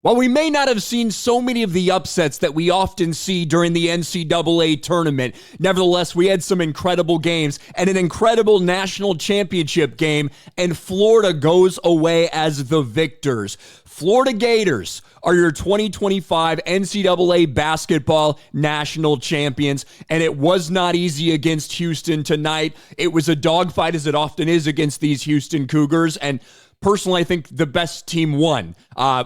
While we may not have seen so many of the upsets that we often see during the NCAA tournament, nevertheless, we had some incredible games and an incredible national championship game, and Florida goes away as the victors. Florida Gators are your 2025 NCAA basketball national champions, and it was not easy against Houston tonight. It was a dogfight, as it often is against these Houston Cougars, and personally, I think the best team won.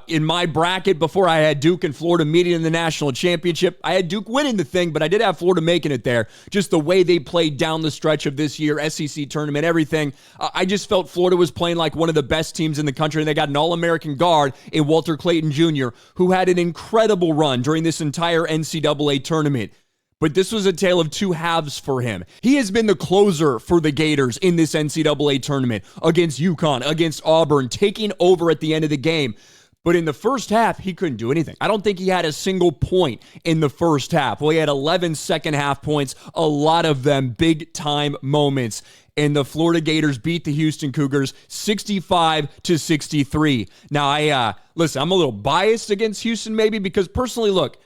In my bracket, before I had Duke and Florida meeting in the national championship, I had Duke winning the thing, but I did have Florida making it there. Just the way they played down the stretch of this year, SEC tournament, everything. I just felt Florida was playing like one of the best teams in the country, and they got an All-American guard in Walter Clayton Jr., who had an incredible run during this entire NCAA tournament. But this was a tale of two halves for him. He has been the closer for the Gators in this NCAA tournament against UConn, against Auburn, taking over at the end of the game. But in the first half, he couldn't do anything. I don't think he had a single point in the first half. Well, he had 11 second half points, a lot of them big-time moments. And the Florida Gators beat the Houston Cougars 65-63. Now, listen, I'm a little biased against Houston maybe because personally, look,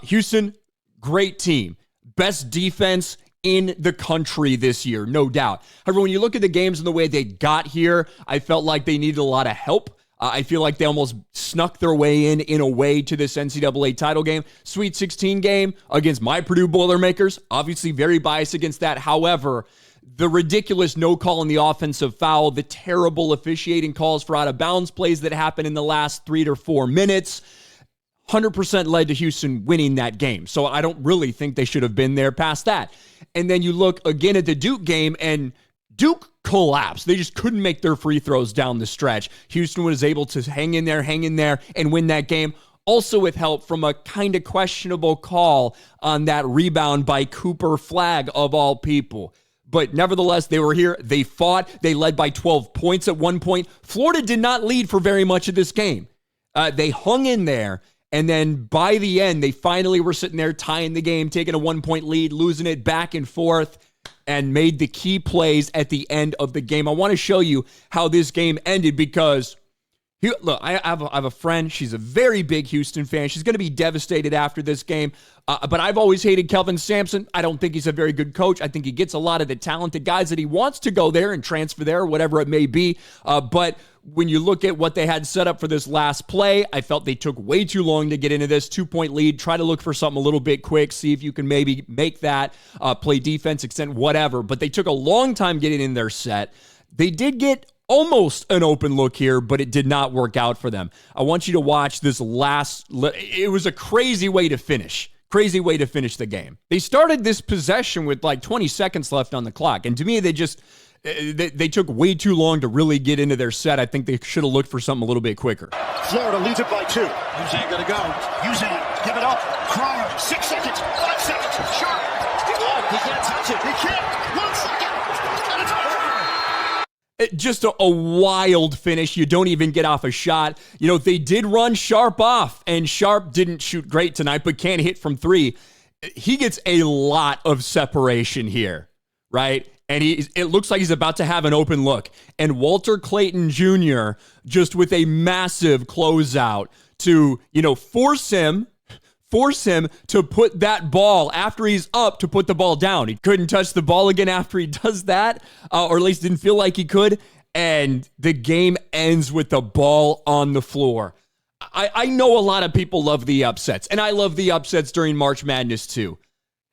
Houston, great team. Best defense in the country this year, no doubt. However, when you look at the games and the way they got here, I felt like they needed a lot of help. I feel like they almost snuck their way in a way to this NCAA title game. Sweet 16 game against my Purdue Boilermakers. Obviously very biased against that. However, the ridiculous no call in the offensive foul, the terrible officiating calls for out-of-bounds plays that happened in the last 3 to 4 minutes, 100% led to Houston winning that game. So I don't really think they should have been there past that. And then you look again at the Duke game, and Duke collapsed. They just couldn't make their free throws down the stretch. Houston was able to hang in there, and win that game. Also with help from a kind of questionable call on that rebound by Cooper Flagg, of all people. But nevertheless, they were here. They fought. They led by 12 points at one point. Florida did not lead for very much of this game. They hung in there. And then by the end, they finally were sitting there tying the game, taking a 1-point lead, losing it back and forth, and made the key plays at the end of the game. I want to show you how this game ended because, look, I have a friend. She's a very big Houston fan. She's going to be devastated after this game. But I've always hated Kelvin Sampson. I don't think he's a very good coach. I think he gets a lot of the talented guys that he wants to go there and transfer there, or whatever it may be. But when you look at what they had set up for this last play, I felt they took way too long to get into this 2-point lead. Try to look for something a little bit quick, see if you can maybe make that, play defense, extend, whatever. But they took a long time getting in their set. They did get almost an open look here, but it did not work out for them. I want you to watch this it was a crazy way to finish. Crazy way to finish the game. They started this possession with like 20 seconds left on the clock. And to me, they took way too long to really get into their set. I think they should have looked for something a little bit quicker. Florida leads it by 2. Uzan gonna go. Uzan, give it up. Cryer, 6 seconds, 5 seconds. Sharp. He can't touch it. He can't. 1 second. And it's over. Just a wild finish. You don't even get off a shot. You know, they did run Sharp off, and Sharp didn't shoot great tonight, but can't hit from 3. He gets a lot of separation here, right? And it looks like he's about to have an open look. And Walter Clayton Jr. just with a massive closeout to, force him to put that ball after he's up to put the ball down. He couldn't touch the ball again after he does that, or at least didn't feel like he could. And the game ends with the ball on the floor. I know a lot of people love the upsets, and I love the upsets during March Madness too.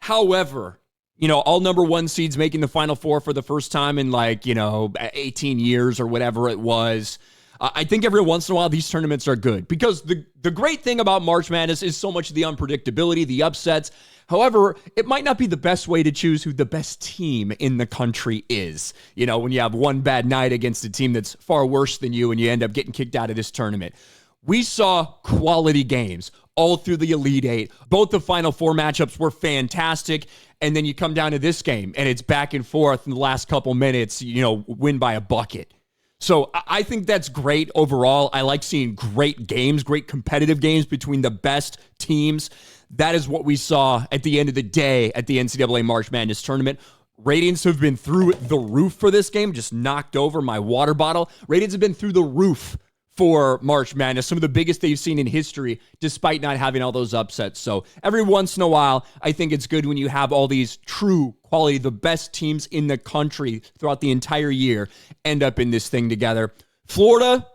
However, all number 1 seeds making the Final Four for the first time in 18 years or whatever it was. I think every once in a while these tournaments are good because the great thing about March Madness is so much of the unpredictability, the upsets. However, it might not be the best way to choose who the best team in the country is. When you have one bad night against a team that's far worse than you and you end up getting kicked out of this tournament. We saw quality games all through the Elite Eight. Both the Final Four matchups were fantastic. And then you come down to this game, and it's back and forth in the last couple minutes, win by a bucket. So I think that's great overall. I like seeing great games, great competitive games between the best teams. That is what we saw at the end of the day at the NCAA March Madness tournament. Ratings have been through the roof for this game. Just knocked over my water bottle. Ratings have been through the roof for March Madness, some of the biggest they've seen in history, despite not having all those upsets. So every once in a while, I think it's good when you have all these true quality, the best teams in the country throughout the entire year end up in this thing together. Florida,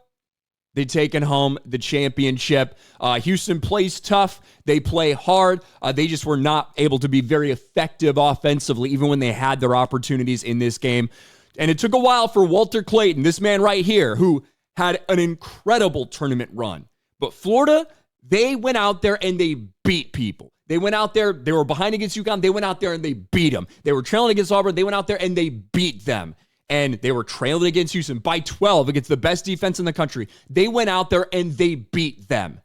they've taken home the championship. Houston plays tough. They play hard. They just were not able to be very effective offensively, even when they had their opportunities in this game. And it took a while for Walter Clayton, this man right here, who had an incredible tournament run. But Florida, they went out there and they beat people. They went out there, they were behind against UConn. They went out there and they beat them. They were trailing against Auburn. They went out there and they beat them. And they were trailing against Houston by 12 against the best defense in the country. They went out there and they beat them.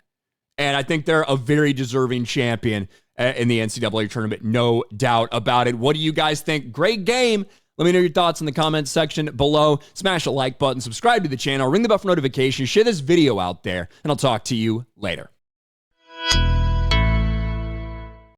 And I think they're a very deserving champion in the NCAA tournament. No doubt about it. What do you guys think? Great game. Let me know your thoughts in the comments section below. Smash a like button, subscribe to the channel, ring the bell for notifications, share this video out there, and I'll talk to you later.